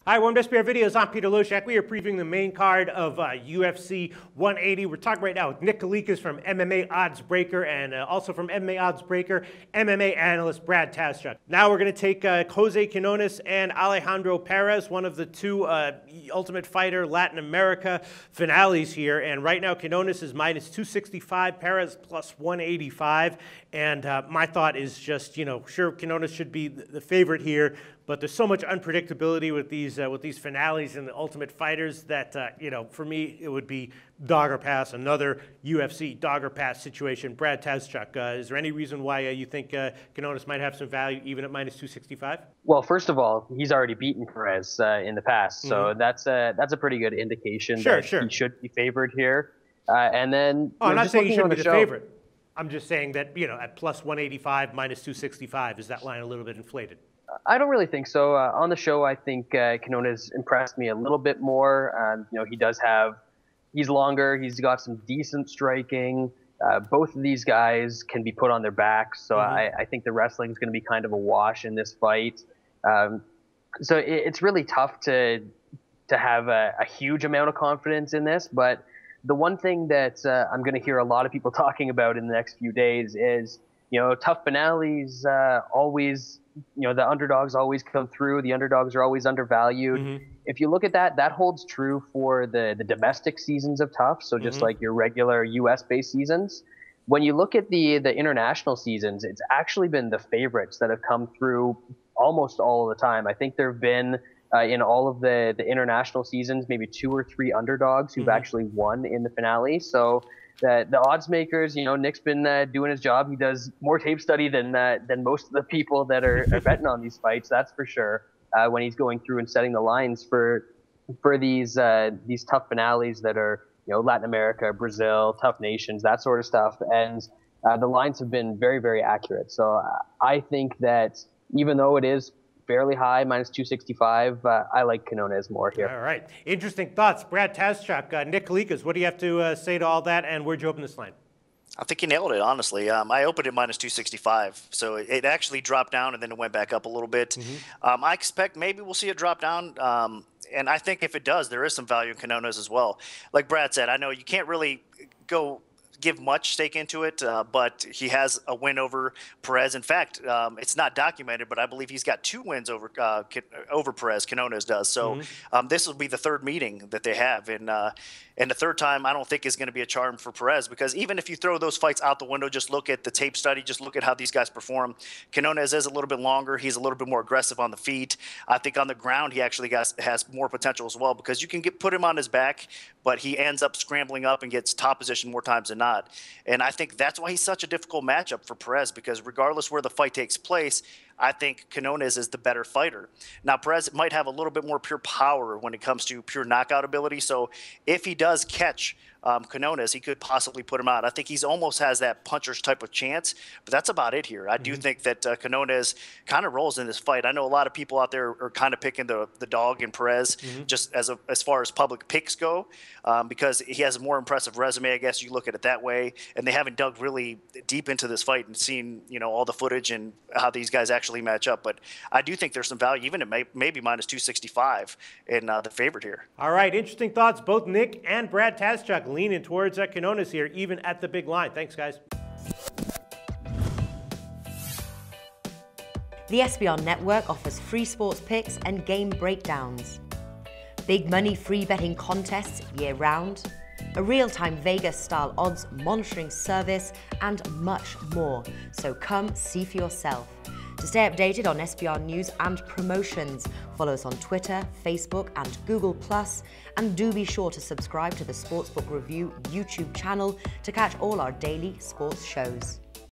Hi, welcome to SBR Videos. I'm Peter Loshak. We are previewing the main card of UFC 180. We're talking right now with Nick Kalikas from MMA Odds Breaker, and also from MMA Odds Breaker, MMA analyst Brad Tazchuk. Now we're going to take Jose Quinonez and Alejandro Perez, one of the two Ultimate Fighter Latin America finales here. And right now Quinonez is minus 265, Perez plus 185. And my thought is just, sure, Quinonez should be the favorite here, but there's so much unpredictability with these finales and the Ultimate Fighters that, for me, it would be dog or pass, another UFC dog or pass situation. Brad Tazchuk, is there any reason why you think Quinonez might have some value even at minus 265? Well, first of all, he's already beaten Perez in the past, so that's a pretty good indication that he should be favored here. And then, I'm not saying he shouldn't be the favorite. I'm just saying that, at plus 185, minus 265, is that line a little bit inflated? I don't really think so. On the show, I think Quinonez impressed me a little bit more. He's longer. He's got some decent striking. Both of these guys can be put on their backs, so I think the wrestling is going to be kind of a wash in this fight. So it's really tough to have a huge amount of confidence in this, but the one thing that I'm going to hear a lot of people talking about in the next few days is, tough finales always, the underdogs always come through. The underdogs are always undervalued. If you look at that, that holds true for the domestic seasons of tough. So just like your regular US-based seasons. When you look at the international seasons, it's actually been the favorites that have come through almost all of the time. I think there have been in all of the international seasons, maybe 2 or 3 underdogs who've actually won in the finale. So the odds makers, Nick's been doing his job. He does more tape study than most of the people that are betting on these fights. That's for sure. When he's going through and setting the lines for these tough finales that are Latin America, Brazil, tough nations, that sort of stuff, and the lines have been very, very accurate. So I think that even though it is fairly high, minus 265. I like Quinonez more here. All right. Interesting thoughts. Brad Tazchuk, Nick Kalikas, what do you have to say to all that, and where'd you open this line? I think you nailed it, honestly. I opened at minus 265, so it actually dropped down and then it went back up a little bit. I expect maybe we'll see it drop down, and I think if it does, there is some value in Quinonez as well. Like Brad said, I know you can't really give much stake into it, but he has a win over Perez. In fact, it's not documented, but I believe he's got 2 wins over Perez. Quinonez does. So this will be the 3rd meeting that they have, and the 3rd time I don't think is going to be a charm for Perez, because even if you throw those fights out the window, just look at the tape study, just look at how these guys perform. Quinonez is a little bit longer. He's a little bit more aggressive on the feet. I think on the ground he actually has more potential as well, because you can put him on his back, but he ends up scrambling up and gets top position more times than not. And I think that's why he's such a difficult matchup for Perez, because regardless where the fight takes place, I think Quinonez is the better fighter. Now, Perez might have a little bit more pure power when it comes to pure knockout ability. So if he does catch Quinonez, he could possibly put him out. I think he's almost has that puncher's type of chance, but that's about it here. I do think that Quinonez kind of rolls in this fight. I know a lot of people out there are kind of picking the dog in Perez just as far as public picks go, because he has a more impressive resume, I guess you look at it that way, and they haven't dug really deep into this fight and seen all the footage and how these guys actually match up. But I do think there's some value, even at maybe minus 265 in the favorite here. All right, interesting thoughts. Both Nick and Brad Tazchuk leaning towards Quinonez here, even at the big line. Thanks, guys. The SBR Network offers free sports picks and game breakdowns, big money free betting contests year-round, a real-time Vegas-style odds monitoring service, and much more. So come see for yourself. To stay updated on SBR news and promotions, follow us on Twitter, Facebook, and Google+, and do be sure to subscribe to the Sportsbook Review YouTube channel to catch all our daily sports shows.